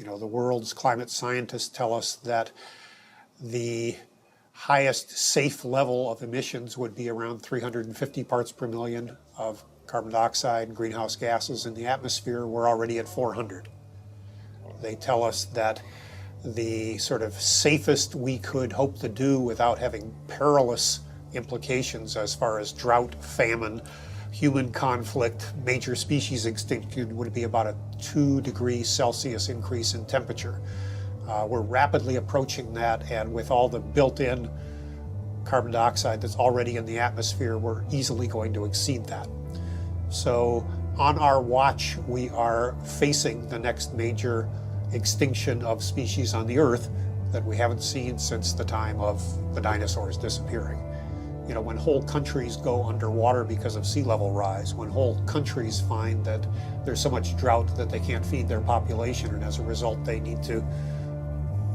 You know, the world's climate scientists tell us that the highest safe level of emissions would be around 350 parts per million of carbon dioxide and greenhouse gases in the atmosphere. We're already at 400. They tell us that the sort of safest we could hope to do without having perilous implications as far as drought, famine, human conflict, major species extinction would be about a 2 degrees Celsius increase in temperature. We're rapidly approaching that, and with all the built-in carbon dioxide that's already in the atmosphere, we're easily going to exceed that. So on our watch, we are facing the next major extinction of species on the Earth that we haven't seen since the time of the dinosaurs disappearing. You know, when whole countries go underwater because of sea level rise, when whole countries find that there's so much drought that they can't feed their population, and as a result they need to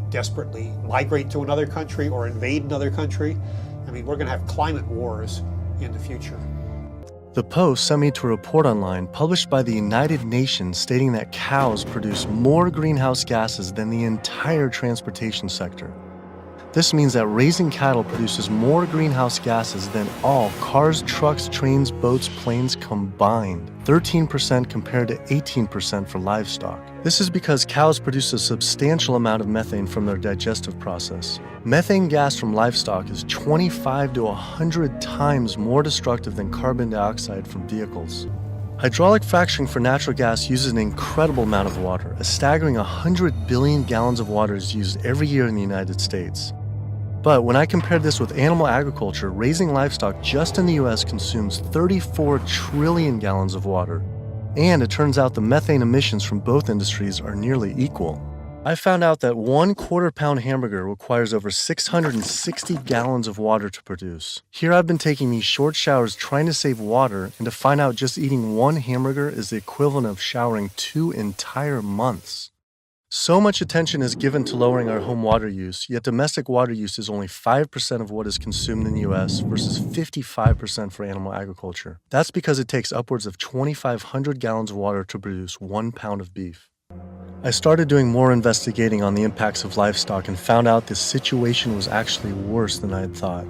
desperately migrate to another country or invade another country. I mean, we're going to have climate wars in the future. The Post sent me to a report online published by the United Nations stating that cows produce more greenhouse gases than the entire transportation sector. This means that raising cattle produces more greenhouse gases than all cars, trucks, trains, boats, planes combined, 13% compared to 18% for livestock. This is because cows produce a substantial amount of methane from their digestive process. Methane gas from livestock is 25 to 100 times more destructive than carbon dioxide from vehicles. Hydraulic fracturing for natural gas uses an incredible amount of water. A staggering 100 billion gallons of water is used every year in the United States. But when I compare this with animal agriculture, raising livestock just in the US consumes 34 trillion gallons of water. And it turns out the methane emissions from both industries are nearly equal. I found out that 1/4 pound hamburger requires over 660 gallons of water to produce. Here I've been taking these short showers trying to save water, and to find out just eating one hamburger is the equivalent of showering 2 entire months. So much attention is given to lowering our home water use, yet domestic water use is only 5% of what is consumed in the US versus 55% for animal agriculture. That's because it takes upwards of 2,500 gallons of water to produce 1 pound of beef. I started doing more investigating on the impacts of livestock and found out this situation was actually worse than I had thought.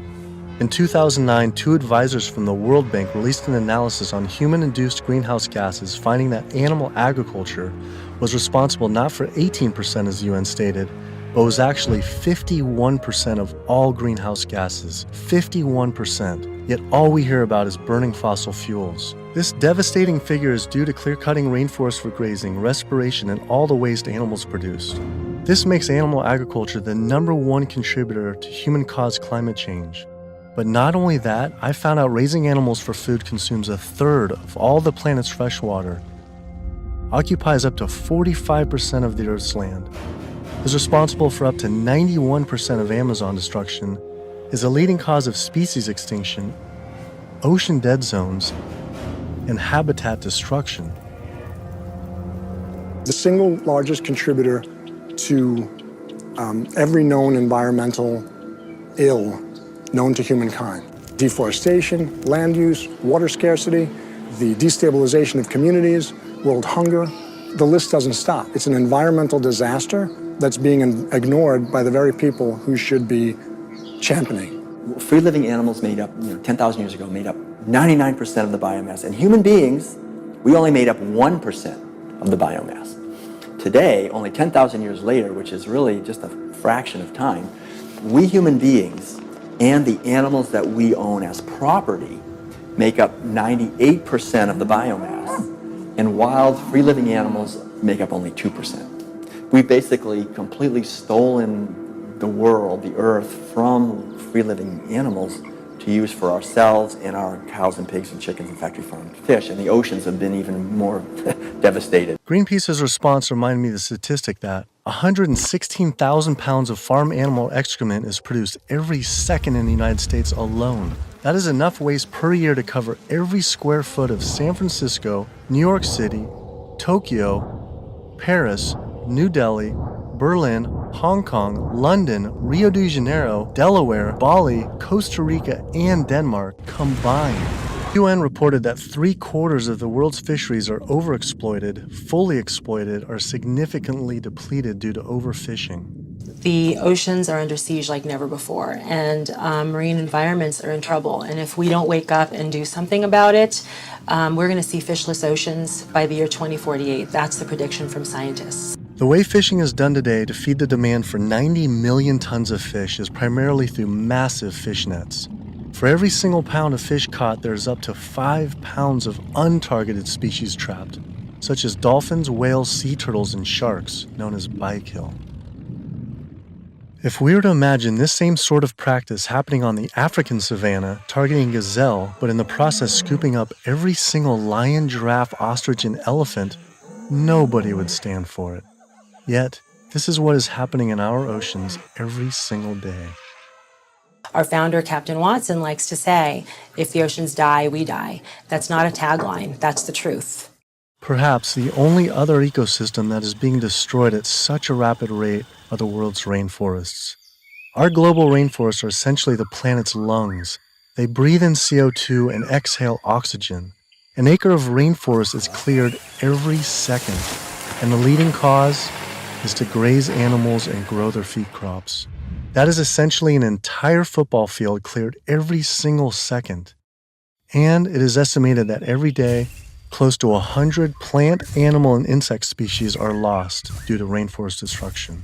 In 2009, 2 advisors from the World Bank released an analysis on human-induced greenhouse gases, finding that animal agriculture was responsible not for 18% as the UN stated, but was actually 51% of all greenhouse gases. 51%. Yet all we hear about is burning fossil fuels. This devastating figure is due to clear-cutting rainforests for grazing, respiration, and all the waste animals produce. This makes animal agriculture the #1 contributor to human-caused climate change. But not only that, I found out raising animals for food consumes 1/3 of all the planet's fresh water, occupies up to 45% of the Earth's land, is responsible for up to 91% of Amazon destruction, is a leading cause of species extinction, ocean dead zones, and habitat destruction. The single largest contributor to every known environmental ill known to humankind. Deforestation, land use, water scarcity, the destabilization of communities, world hunger. The list doesn't stop. It's an environmental disaster that's being ignored by the very people who should be championing. Free-living animals made up, 10,000 years ago, made up 99% of the biomass. And human beings, we only made up 1% of the biomass. Today, only 10,000 years later, which is really just a fraction of time, we human beings and the animals that we own as property make up 98% of the biomass, and wild, free-living animals make up only 2%. We've basically completely stolen the world, the earth, from free-living animals to use for ourselves and our cows and pigs and chickens and factory-farmed fish, and the oceans have been even more devastated. Greenpeace's response reminded me of the statistic that 116,000 pounds of farm animal excrement is produced every second in the United States alone. That is enough waste per year to cover every square foot of San Francisco, New York City, Tokyo, Paris, New Delhi, Berlin, Hong Kong, London, Rio de Janeiro, Delaware, Bali, Costa Rica, and Denmark combined. UN reported that 3/4 of the world's fisheries are overexploited, fully exploited, or significantly depleted due to overfishing. The oceans are under siege like never before, and marine environments are in trouble. And if we don't wake up and do something about it, we're going to see fishless oceans by the year 2048. That's the prediction from scientists. The way fishing is done today to feed the demand for 90 million tons of fish is primarily through massive fish nets. For every single pound of fish caught, there's up to 5 pounds of untargeted species trapped, such as dolphins, whales, sea turtles, and sharks, known as bykill. If we were to imagine this same sort of practice happening on the African savanna, targeting gazelle, but in the process scooping up every single lion, giraffe, ostrich, and elephant, nobody would stand for it. Yet, this is what is happening in our oceans every single day. Our founder, Captain Watson, likes to say, if the oceans die, we die. That's not a tagline, that's the truth. Perhaps the only other ecosystem that is being destroyed at such a rapid rate are the world's rainforests. Our global rainforests are essentially the planet's lungs. They breathe in CO2 and exhale oxygen. An acre of rainforest is cleared every second, and the leading cause is to graze animals and grow their feed crops. That is essentially an entire football field cleared every single second. And it is estimated that every day, close to 100 plant, animal, and insect species are lost due to rainforest destruction.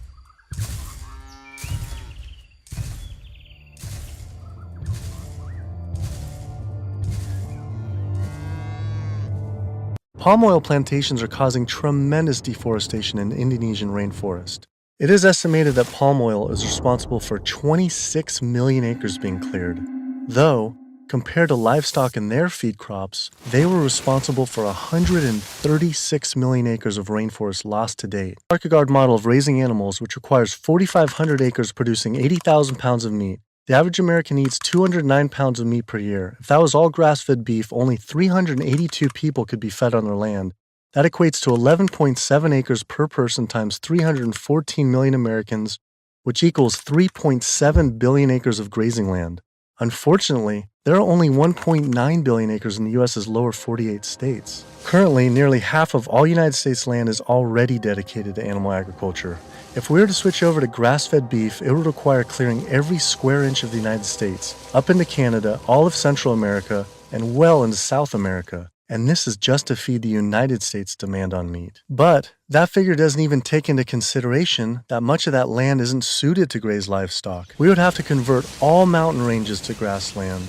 Palm oil plantations are causing tremendous deforestation in the Indonesian rainforest. It is estimated that palm oil is responsible for 26 million acres being cleared, though, compared to livestock and their feed crops, they were responsible for 136 million acres of rainforest lost to date. The Kierkegaard model of raising animals, which requires 4,500 acres producing 80,000 pounds of meat. The average American eats 209 pounds of meat per year. If that was all grass-fed beef, only 382 people could be fed on their land. That equates to 11.7 acres per person times 314 million Americans, which equals 3.7 billion acres of grazing land. Unfortunately, there are only 1.9 billion acres in the U.S.'s lower 48 states. Currently, nearly half of all United States land is already dedicated to animal agriculture. If we were to switch over to grass-fed beef, it would require clearing every square inch of the United States, up into Canada, all of Central America, and well into South America. And this is just to feed the United States' demand on meat. But that figure doesn't even take into consideration that much of that land isn't suited to graze livestock. We would have to convert all mountain ranges to grassland,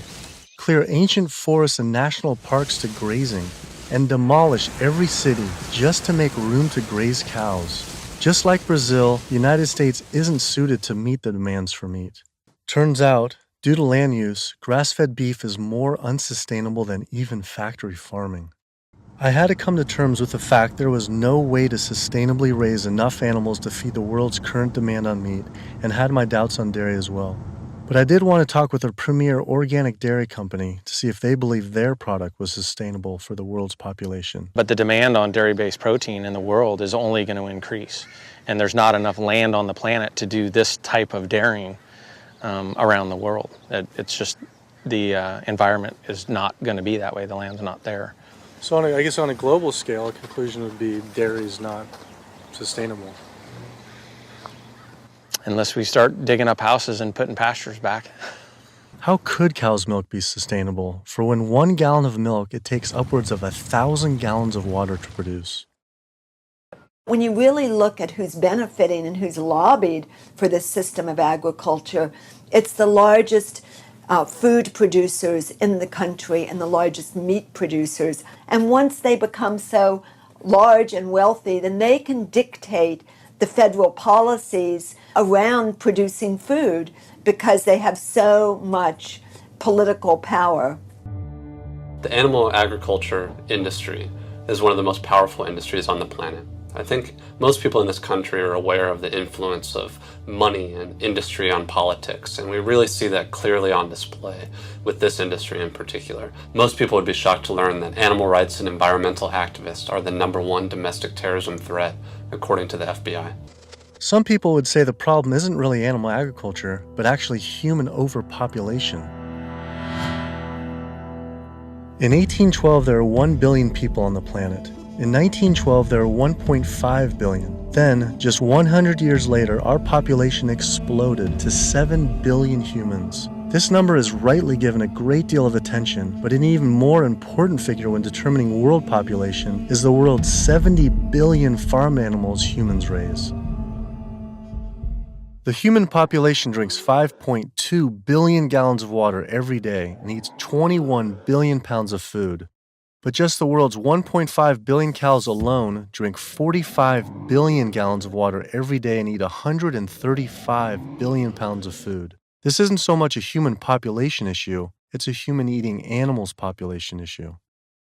clear ancient forests and national parks to grazing, and demolish every city just to make room to graze cows. Just like Brazil, the United States isn't suited to meet the demands for meat. Turns out, due to land use, grass-fed beef is more unsustainable than even factory farming. I had to come to terms with the fact there was no way to sustainably raise enough animals to feed the world's current demand on meat, and had my doubts on dairy as well. But I did want to talk with a premier organic dairy company to see if they believe their product was sustainable for the world's population. But the demand on dairy-based protein in the world is only going to increase. And there's not enough land on the planet to do this type of dairying around the world. It's just the environment is not going to be that way. The land's not there. So I guess on a global scale, a conclusion would be dairy is not sustainable. Unless we start digging up houses and putting pastures back. How could cow's milk be sustainable? For when 1 gallon of milk, it takes upwards of 1,000 gallons of water to produce. When you really look at who's benefiting and who's lobbied for this system of agriculture, it's the largest food producers in the country and the largest meat producers. And once they become so large and wealthy, then they can dictate the federal policies around producing food because they have so much political power. The animal agriculture industry is one of the most powerful industries on the planet. I think most people in this country are aware of the influence of money and industry on politics, and we really see that clearly on display with this industry in particular. Most people would be shocked to learn that animal rights and environmental activists are the #1 domestic terrorism threat, according to the FBI. Some people would say the problem isn't really animal agriculture, but actually human overpopulation. In 1812, there were 1 billion people on the planet. In 1912, there were 1.5 billion. Then, just 100 years later, our population exploded to 7 billion humans. This number is rightly given a great deal of attention, but an even more important figure when determining world population is the world's 70 billion farm animals humans raise. The human population drinks 5.2 billion gallons of water every day and eats 21 billion pounds of food. But just the world's 1.5 billion cows alone drink 45 billion gallons of water every day and eat 135 billion pounds of food. This isn't so much a human population issue, it's a human eating animals population issue.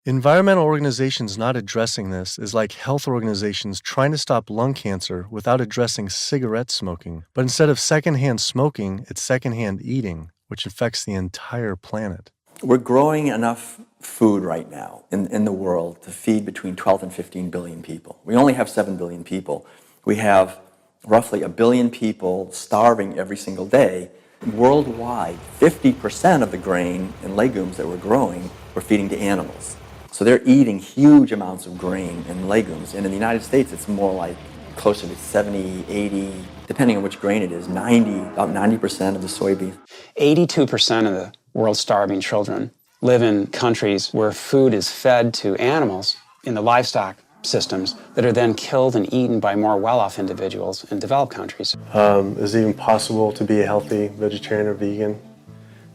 Environmental organizations not addressing this is like health organizations trying to stop lung cancer without addressing cigarette smoking. But instead of secondhand smoking, it's secondhand eating, which affects the entire planet. We're growing enough food right now in the world to feed between 12 and 15 billion people. We only have 7 billion people. We have roughly 1 billion people starving every single day. Worldwide, 50% of the grain and legumes that we're growing, we're feeding to animals. So they're eating huge amounts of grain and legumes. And in the United States, it's more like closer to 70, 80, depending on which grain it is, about 90% of the soybean. 82% of the world's starving children live in countries where food is fed to animals in the livestock systems that are then killed and eaten by more well-off individuals in developed countries. Is it even possible to be a healthy vegetarian or vegan?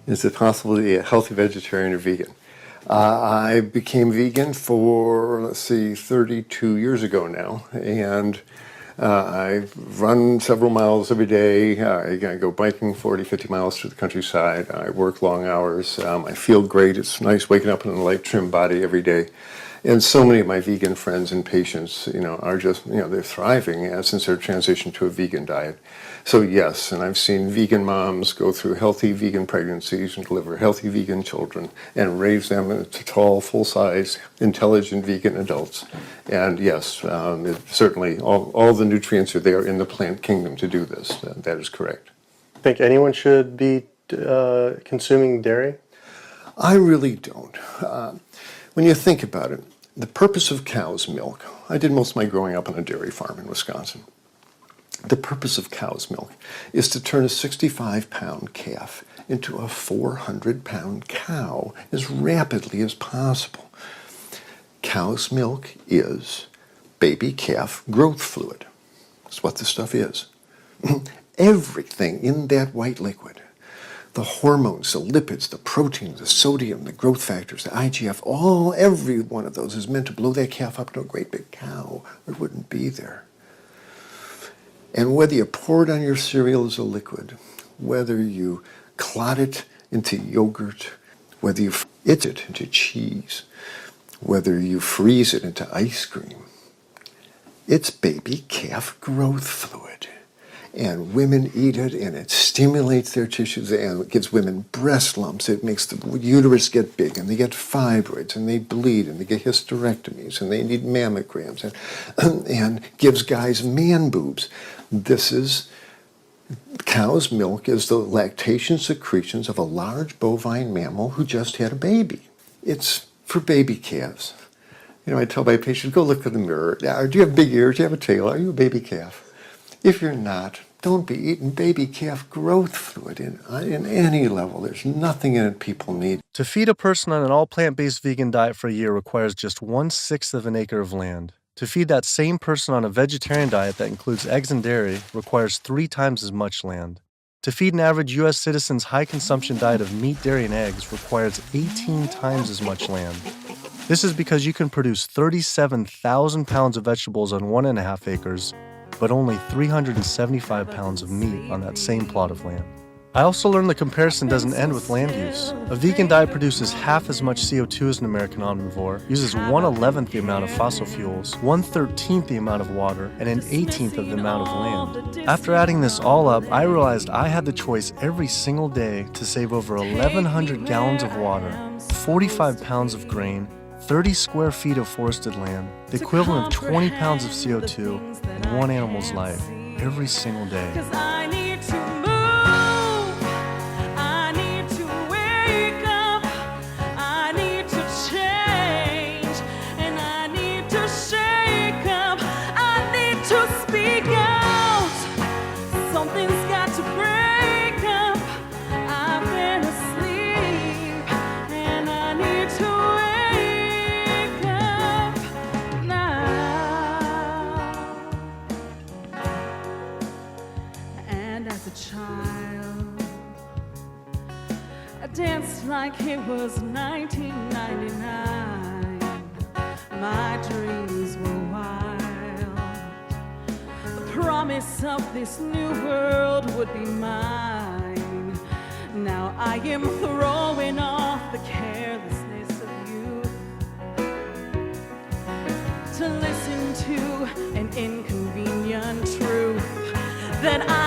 Is it possible to be a healthy vegetarian or vegan? I became vegan for, 32 years ago now, and I run several miles every day. I go biking 40, 50 miles through the countryside. I work long hours. I feel great. It's nice waking up in a light, trim body every day. And so many of my vegan friends and patients, are just, they're thriving since their transition to a vegan diet. So yes, and I've seen vegan moms go through healthy vegan pregnancies and deliver healthy vegan children and raise them into tall, full-size, intelligent vegan adults. And yes, certainly all the nutrients are there in the plant kingdom to do this. That is correct. Think anyone should be consuming dairy? I really don't. When you think about it, the purpose of cow's milk, I did most of my growing up on a dairy farm in Wisconsin. The purpose of cow's milk is to turn a 65-pound calf into a 400-pound cow as rapidly as possible. Cow's milk is baby calf growth fluid. That's what this stuff is. Everything in that white liquid, the hormones, the lipids, the proteins, the sodium, the growth factors, the IGF, every one of those is meant to blow that calf up to a great big cow, or it wouldn't be there. And whether you pour it on your cereal as a liquid, whether you clot it into yogurt, whether you eat it into cheese, whether you freeze it into ice cream, it's baby calf growth fluid. And women eat it, and it stimulates their tissues, and it gives women breast lumps. It makes the uterus get big, and they get fibroids, and they bleed, and they get hysterectomies, and they need mammograms, and gives guys man boobs. This is, cow's milk is the lactation secretions of a large bovine mammal who just had a baby. It's for baby calves. I tell my patients, go look in the mirror. Do you have big ears? Do you have a tail? Are you a baby calf? If you're not, don't be eating baby calf growth fluid in any level. There's nothing in it people need. To feed a person on an all plant-based vegan diet for a year requires just 1/6 of an acre of land. To feed that same person on a vegetarian diet that includes eggs and dairy requires 3 times as much land. To feed an average U.S. citizen's high-consumption diet of meat, dairy, and eggs requires 18 times as much land. This is because you can produce 37,000 pounds of vegetables on 1.5 acres, but only 375 pounds of meat on that same plot of land. I also learned the comparison doesn't end with land use. A vegan diet produces half as much CO2 as an American omnivore, uses 1/11th the amount of fossil fuels, 1/13th the amount of water, and an 18th of the amount of land. After adding this all up, I realized I had the choice every single day to save over 1,100 gallons of water, 45 pounds of grain, 30 square feet of forested land, the equivalent of 20 pounds of CO2, and one animal's life every single day. child. I danced like it was 1999. My dreams were wild. The promise of this new world would be mine. Now I am throwing off the carelessness of youth to listen to an inconvenient truth that I